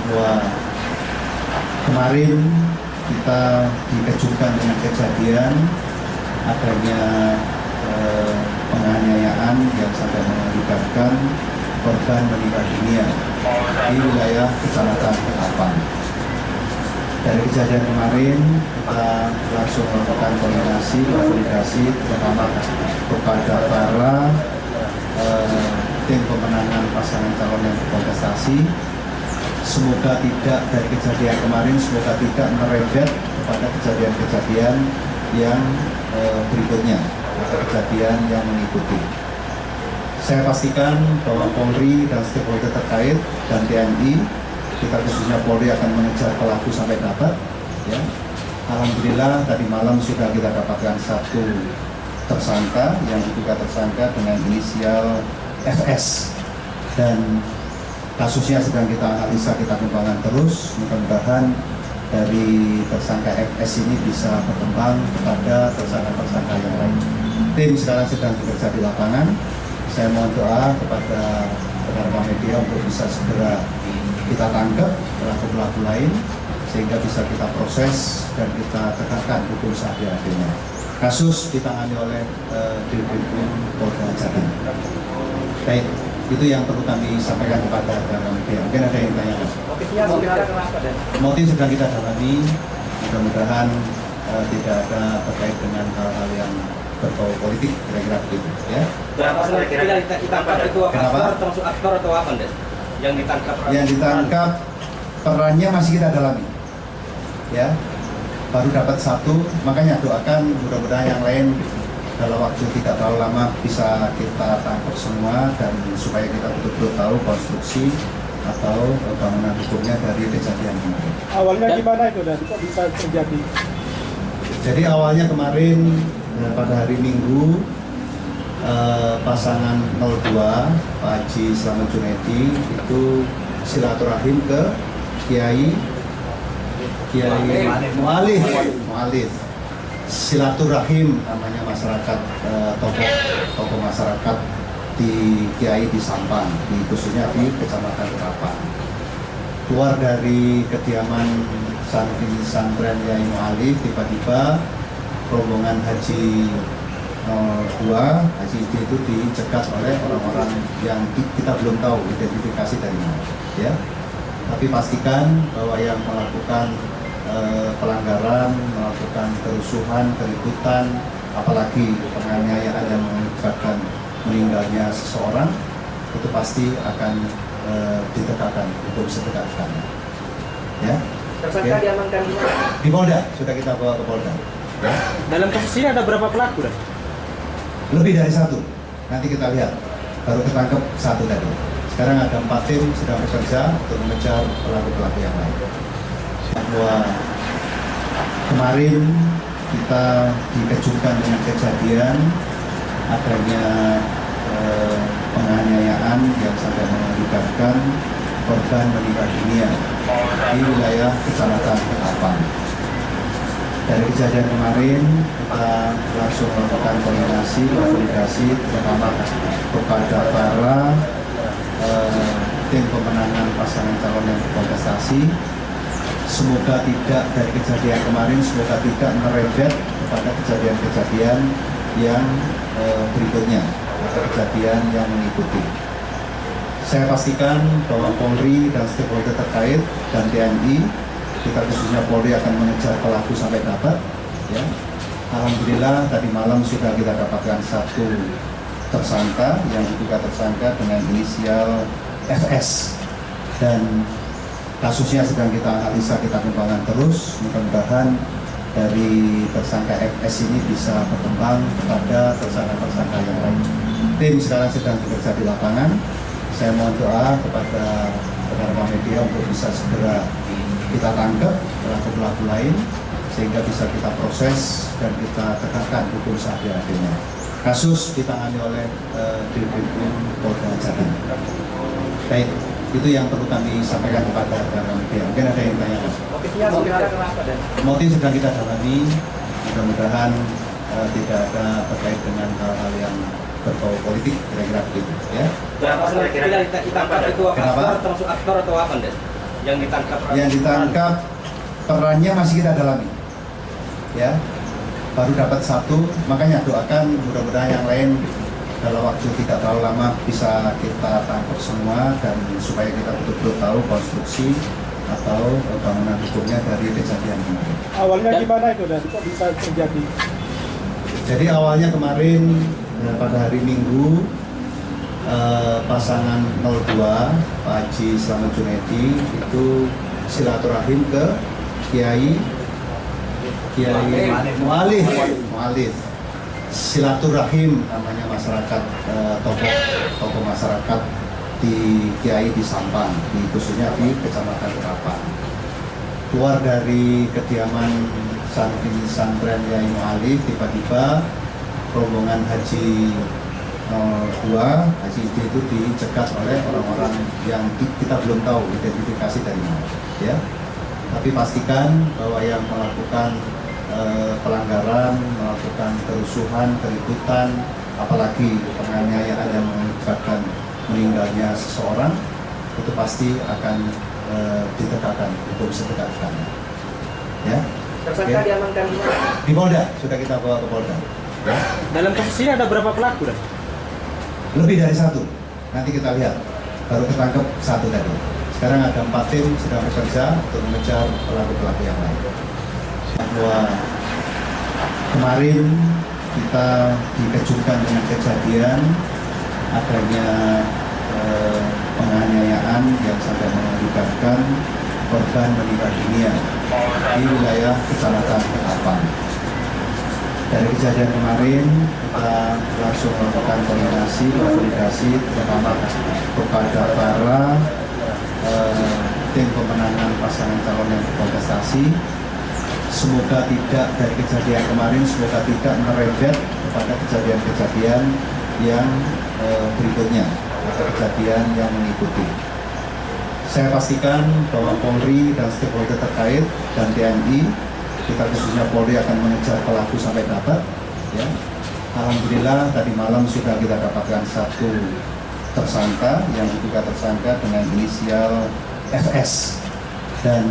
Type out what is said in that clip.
bahwa kemarin kita dikejutkan dengan kejadian adanya penganiayaan yang sampai mengakibatkan korban meninggal dunia di wilayah Kecamatan Ketapang. Dari kejadian kemarin kita langsung melakukan koordinasi terutama kepada para tim pemenangan pasangan calon yang berkontestasi. Semoga tidak dari kejadian kemarin, semoga tidak merembet kepada kejadian-kejadian yang berikutnya atau kejadian yang mengikuti. Saya pastikan bahwa Polri dan stakeholder terkait dan TNI, kita khususnya Polri akan mengejar pelaku sampai dapat. Ya. Alhamdulillah tadi malam sudah kita dapatkan satu tersangka yang diduga tersangka dengan inisial FS, dan kasusnya sedang kita analisa, kita kembangkan terus. Mudah-mudahan dari tersangka FS ini bisa berkembang kepada tersangka-tersangka yang lain. Tim sekarang sedang bekerja di lapangan. Saya mohon doa kepada rekan-rekan media untuk bisa segera kita tangkap pelaku-pelaku lain sehingga bisa kita proses dan kita tegakkan hukum seadil-adilnya. Kasus ditangani oleh Dirkrim Polda Jatim. Baik, itu yang perlu kami sampaikan kepada rekan-rekan media. Mungkin ada yang tanya. Motifnya sebenarnya kenapa, Dan? Motif sedang kita dalami. Mudah-mudahan tidak ada terkait dengan hal-hal yang berbau politik, kira-kira begitu. Ya. Berapa kira-kira ditangkap itu aktor, termasuk aktor atau apa, Dan? Yang ditangkap? Yang ditangkap perannya masih kita dalami. Ya, baru dapat satu, makanya doakan mudah-mudahan yang lain dalam waktu tidak terlalu lama bisa kita tangkap semua, dan supaya kita betul-betul tahu konstruksi atau bangunan hukumnya dari kejadian kemarin. Awalnya gimana itu, Dan? Kok bisa terjadi? Jadi awalnya kemarin pada hari Minggu pasangan 02 Pak Haji Slamet Junaidi itu silaturahim ke Kiai Mu'alif, silaturahim namanya masyarakat, tokoh masyarakat di Kiai di Sampang, khususnya di Kecamatan Ketapang. Keluar dari kediaman santren Kiai Mu'alif, tiba-tiba rombongan Haji 02, Haji ID itu dicegat oleh orang-orang yang kita belum tahu identifikasi dari mana. Ya. Tapi pastikan bahwa yang melakukan pelanggaran, melakukan kerusuhan, keributan, apalagi penganiayaan yang mengakibatkan meninggalnya seseorang, itu pasti akan ditegakkan hukum setegak-tegaknya. Ya. Tersangka diamankan di mana? Di Polda, sudah kita bawa ke Polda. Ya. Dalam kasus ini ada berapa pelaku, Dan? Lebih dari satu, nanti kita lihat. Baru ketangkep satu tadi. Sekarang ada 4 tim sedang bekerja untuk mengejar pelaku-pelaku yang lain. Bahwa kemarin kita dikejutkan dengan kejadian adanya penganiayaan yang sampai mengakibatkan korban meninggal dunia di wilayah Kecamatan Ketapang. Dari kejadian kemarin kita langsung melakukan koordinasi terutama kepada para tim pemenangan pasangan calon yang berkontestasi. Semoga tidak dari kejadian kemarin, semoga tidak merembet kepada kejadian-kejadian yang berikutnya atau kejadian yang mengikuti. Saya pastikan bahwa Polri dan stakeholder terkait dan TNI, kita khususnya Polri akan mengejar pelaku sampai dapat. Ya. Alhamdulillah tadi malam sudah kita dapatkan satu tersangka yang diduga tersangka dengan inisial FS, dan kasusnya sedang kita analisa, kita kembangkan terus. Mudah-mudahan dari tersangka FS ini bisa berkembang kepada tersangka-tersangka yang lain. Tim sekarang sedang bekerja di lapangan. Saya mohon doa kepada rekan-rekan media untuk bisa segera kita tangkap pelaku-pelaku lain sehingga bisa kita proses dan kita tegakkan hukum seadil-adilnya. Kasus ditangani oleh Dirkrim Polda Jatim. Baik, itu yang perlu kami sampaikan kepada rekan-rekan media. Mungkin ada yang tanya. Motifnya sebenarnya kenapa, Dan? Motif sedang kita dalami. Mudah-mudahan tidak ada terkait dengan hal-hal yang berbau politik, kira-kira begitu. Ya. Berapa kira-kira ditangkap itu aktor, termasuk aktor atau apa, Dan? Yang ditangkap. Yang ditangkap perannya masih kita dalami, ya. Baru dapat satu, makanya doakan mudah-mudahan yang lain dalam waktu tidak terlalu lama bisa kita tangkap semua dan supaya kita betul-betul tahu konstruksi atau bangunan hukumnya dari kejadian kemarin. Awalnya gimana itu dan kok bisa terjadi? Jadi awalnya kemarin pada hari Minggu pasangan 02 Pak Haji Slamet Junaidi itu silaturahim ke Kiai Mu'alif, silaturahim namanya masyarakat, tokoh masyarakat di Kiai di Sampang, khususnya di Kecamatan Kerapan. Keluar dari kediaman santren Kiai Mu'alif, tiba-tiba rombongan Haji 02, Haji Ide itu dicegat oleh orang-orang yang kita belum tahu identifikasi dari mana, ya. Tapi pastikan bahwa yang melakukan pelanggaran, melakukan kerusuhan, keributan, apalagi penganiayaan yang mengakibatkan meninggalnya seseorang, itu pasti akan ditegakkan hukum setegak-tegaknya. Ya. Tersangka diamankan di mana? Di Polda, sudah kita bawa ke Polda. Ya. Dalam kasus ini ada berapa pelaku dan? Lebih dari satu. Nanti kita lihat. Baru ketangkep satu tadi. Sekarang ada 4 tim sedang bekerja untuk mengejar pelaku-pelaku yang lain. Bahwa kemarin kita dikejutkan dengan kejadian adanya penganiayaan yang sampai mengakibatkan korban meninggal dunia di wilayah Kecamatan Kerapan. Dari kejadian kemarin kita langsung melakukan koordinasi terutama kepada para tim pemenangan pasangan calon yang berkontestasi. Semoga tidak dari kejadian kemarin, semoga tidak merembet kepada kejadian-kejadian yang berikutnya atau kejadian yang mengikuti. Saya pastikan bahwa Polri dan stakeholder terkait dan TNI, kita khususnya Polri akan mengejar pelaku sampai dapat. Ya. Alhamdulillah tadi malam sudah kita dapatkan satu tersangka yang diduga tersangka dengan inisial FS dan